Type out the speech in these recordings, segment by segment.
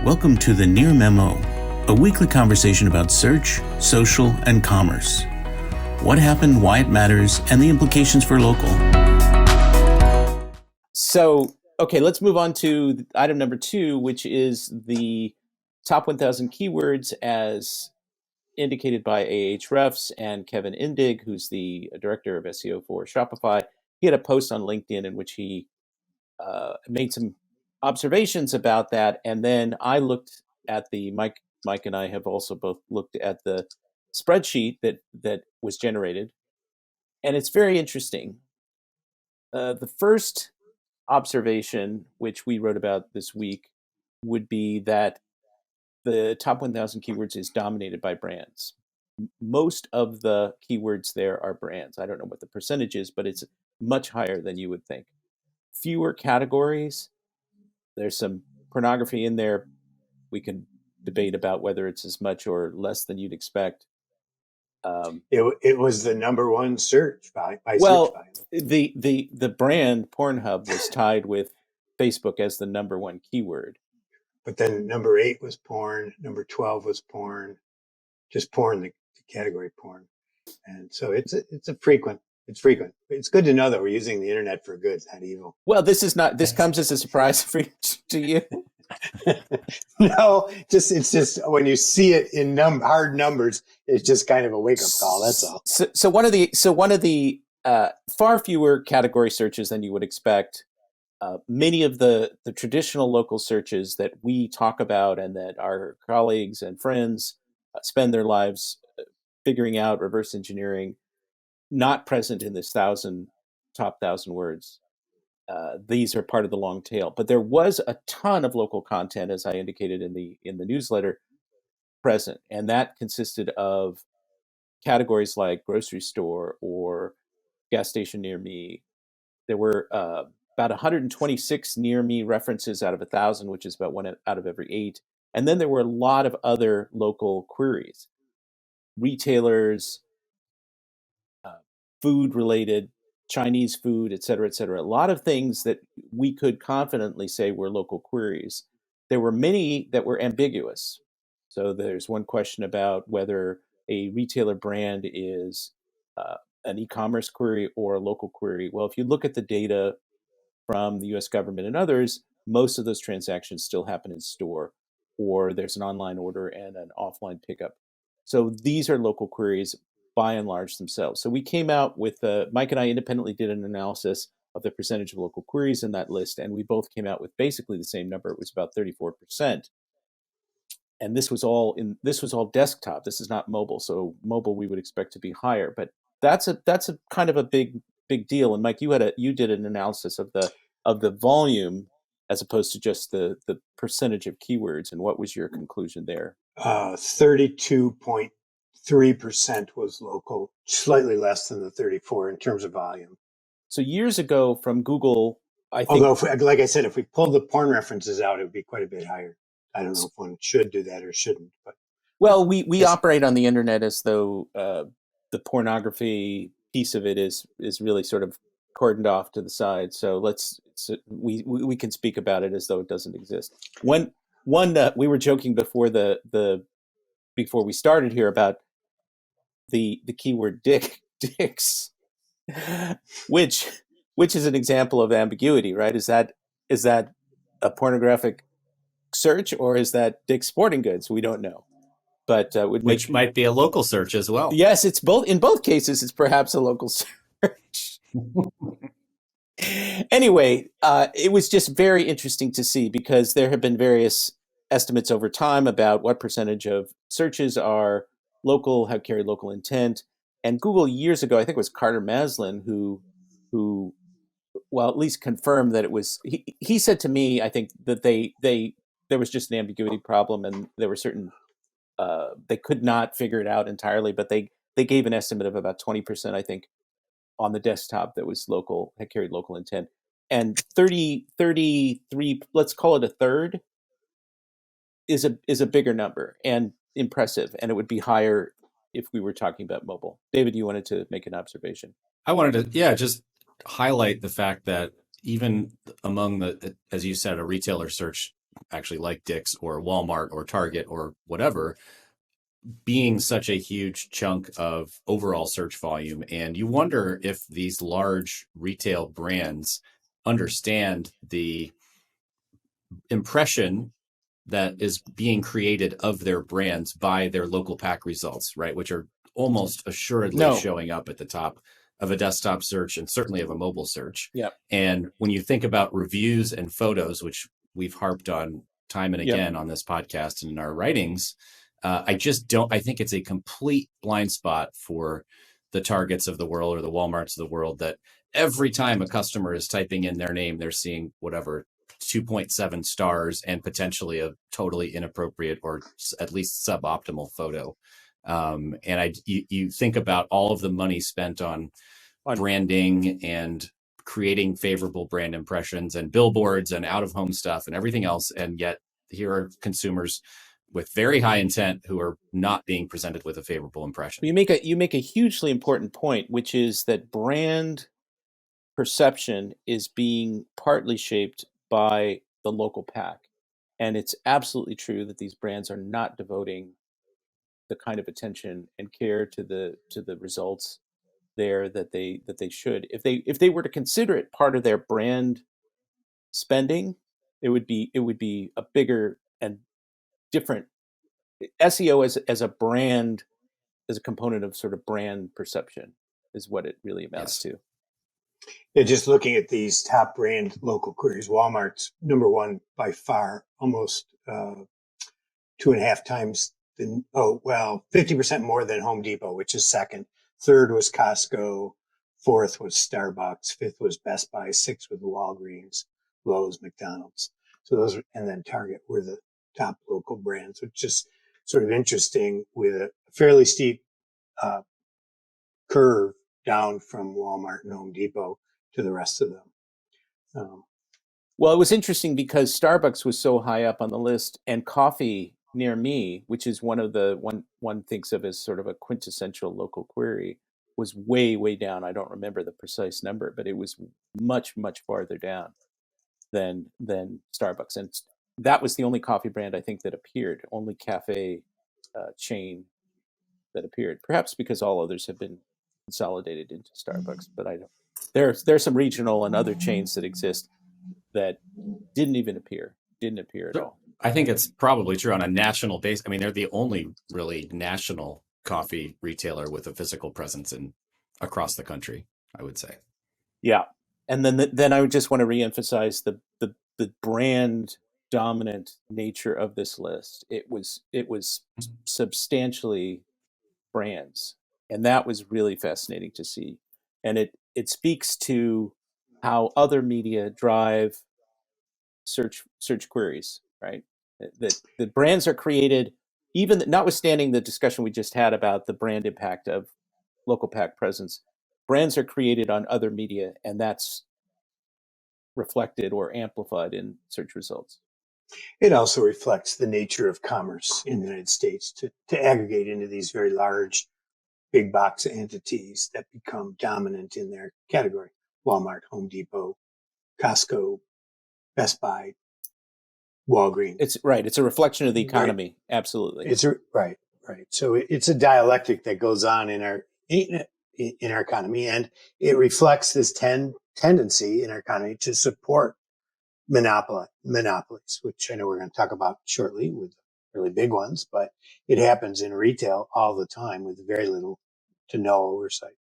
Welcome to the Near Memo, a weekly conversation about search, social, and commerce. What happened, why it matters, and the implications for local. So, okay, let's move on to item number 2, which is the top 1,000 keywords as indicated by Ahrefs and Kevin Indig, who's the director of SEO for Shopify. He had a post on LinkedIn in which he made some observations about that, and then I looked at the Mike and I have also both looked at the spreadsheet that was generated, and it's very interesting. The first observation, which we wrote about this week, would be that the top 1,000 keywords is dominated by brands. Most of the keywords there are brands. I don't know what the percentage is, but it's much higher than you would think. Fewer categories. There's some pornography in there. We can debate about whether it's as much or less than you'd expect. It was the number one search by well, search volume. The brand Pornhub was tied with Facebook as the number one keyword. But then number 8 was porn, number 12 was porn, just porn, the category porn. And so it's frequent. It's good to know that we're using the internet for good, not evil. Well, this comes as a surprise to you. No, it's just when you see it in hard numbers, it's just kind of a wake up call. That's all. So one of the far fewer category searches than you would expect. Many of the traditional local searches that we talk about and that our colleagues and friends spend their lives figuring out, reverse engineering, not present in this top 1,000 words. These are part of the long tail, but there was a ton of local content, as I indicated in the newsletter, present, and that consisted of categories like grocery store or gas station near me. There were about 126 near me references out of 1,000, which is about 1 out of every 8. And then there were a lot of other local queries, retailers, food related, Chinese food, et cetera, et cetera. A lot of things that we could confidently say were local queries. There were many that were ambiguous. So there's one question about whether a retailer brand is an e-commerce query or a local query. Well, if you look at the data from the US government and others, most of those transactions still happen in store, or there's an online order and an offline pickup. So these are local queries by and large themselves. So we came out with, Mike and I independently did an analysis of the percentage of local queries in that list, and we both came out with basically the same number. It was about 34%. And this was all desktop. This is not mobile. So mobile we would expect to be higher, but that's a kind of a big deal. And Mike, you did an analysis of the volume as opposed to just the percentage of keywords. And what was your conclusion there? 32.3% was local, slightly less than the 34 in terms of volume. So years ago from Google, I think. Although, like I said, if we pulled the porn references out, it would be quite a bit higher. I don't know if one should do that or shouldn't. But well, we operate on the internet as though the pornography piece of it is really sort of cordoned off to the side. So we can speak about it as though it doesn't exist. We were joking before before we started here about the keyword dicks, which is an example of ambiguity, right? Is that a pornographic search or is that Dick's Sporting Goods? We don't know. But which might be a local search as well. Yes, it's both. In both cases, it's perhaps a local search. Anyway, it was just very interesting to see because there have been various estimates over time about what percentage of searches are local, have carried local intent. And Google years ago, I think it was Carter Maslin who well, at least confirmed that it was. He said to me, I think that there was just an ambiguity problem, and there were certain. They could not figure it out entirely, but they gave an estimate of about 20%, I think, on the desktop that was local, had carried local intent. And 33, let's call it a third, is a bigger number and impressive. And it would be higher if we were talking about mobile. David, you wanted to make an observation. I wanted to, just highlight the fact that even among as you said, a retailer search, actually like Dick's or Walmart or Target or whatever, being such a huge chunk of overall search volume. And you wonder if these large retail brands understand the impression that is being created of their brands by their local pack results, right? Which are almost assuredly No. showing up at the top of a desktop search and certainly of a mobile search. Yep. And when you think about reviews and photos, which we've harped on time and again on this podcast and in our writings, I think it's a complete blind spot for the Targets of the world or the Walmarts of the world that every time a customer is typing in their name, they're seeing whatever 2.7 stars and potentially a totally inappropriate or at least suboptimal photo. And you think about all of the money spent on branding and creating favorable brand impressions and billboards and out of home stuff and everything else. And yet here are consumers with very high intent who are not being presented with a favorable impression. You make a hugely important point, which is that brand perception is being partly shaped by the local pack. And it's absolutely true that these brands are not devoting the kind of attention and care to the results there that they should. If they were to consider it part of their brand spending, it would be a bigger and different SEO as a brand, as a component of sort of brand perception is what it really amounts to. Yeah, just looking at these top brand local queries, Walmart's number one by far, almost 2.5 times 50% more than Home Depot, which is second. Third was Costco. Fourth was Starbucks. Fifth was Best Buy. Sixth was Walgreens, Lowe's, McDonald's. So those, and then Target were the top local brands, which is sort of interesting with a fairly steep curve down from Walmart and Home Depot to the rest of them. Well, it was interesting because Starbucks was so high up on the list, and Coffee Near Me, which is one of the one thinks of as sort of a quintessential local query, was way, way down. I don't remember the precise number, but it was much, much farther down than Starbucks. And that was the only coffee brand I think that appeared, only cafe chain that appeared. Perhaps because all others have been consolidated into Starbucks, but I don't. There's some regional and other chains that exist that didn't appear at all. I think it's probably true on a national basis. I mean, they're the only really national coffee retailer with a physical presence across the country, I would say. Yeah. And then I would just want to reemphasize the brand dominant nature of this list. It was substantially brands, and that was really fascinating to see. And it speaks to how other media drive search queries, right? That the brands are created, even notwithstanding the discussion we just had about the brand impact of local pack presence, brands are created on other media, and that's reflected or amplified in search results. It also reflects the nature of commerce in the United States to aggregate into these very large, big box entities that become dominant in their category. Walmart, Home Depot, Costco, Best Buy, Walgreens. It's right. It's a reflection of the economy. Right. Absolutely. It's right. So it's a dialectic that goes on in our economy, and it reflects this tendency in our economy to support monopolies, which I know we're going to talk about shortly with really big ones, but it happens in retail all the time with very little to no oversight,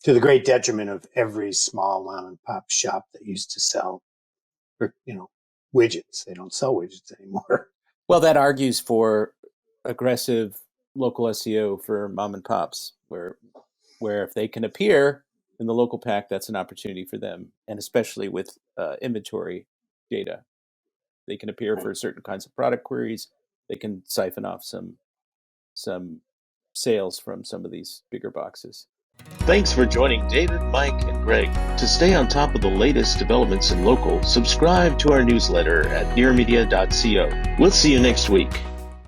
to the great detriment of every small mom and pop shop that used to sell, widgets. They don't sell widgets anymore. Well, that argues for aggressive local SEO for mom and pops, where if they can appear in the local pack, that's an opportunity for them, and especially with inventory data, they can appear for certain kinds of product queries. They can siphon off some sales from some of these bigger boxes. Thanks for joining David, Mike, and Greg. To stay on top of the latest developments in local, subscribe to our newsletter at nearmedia.co. We'll see you next week.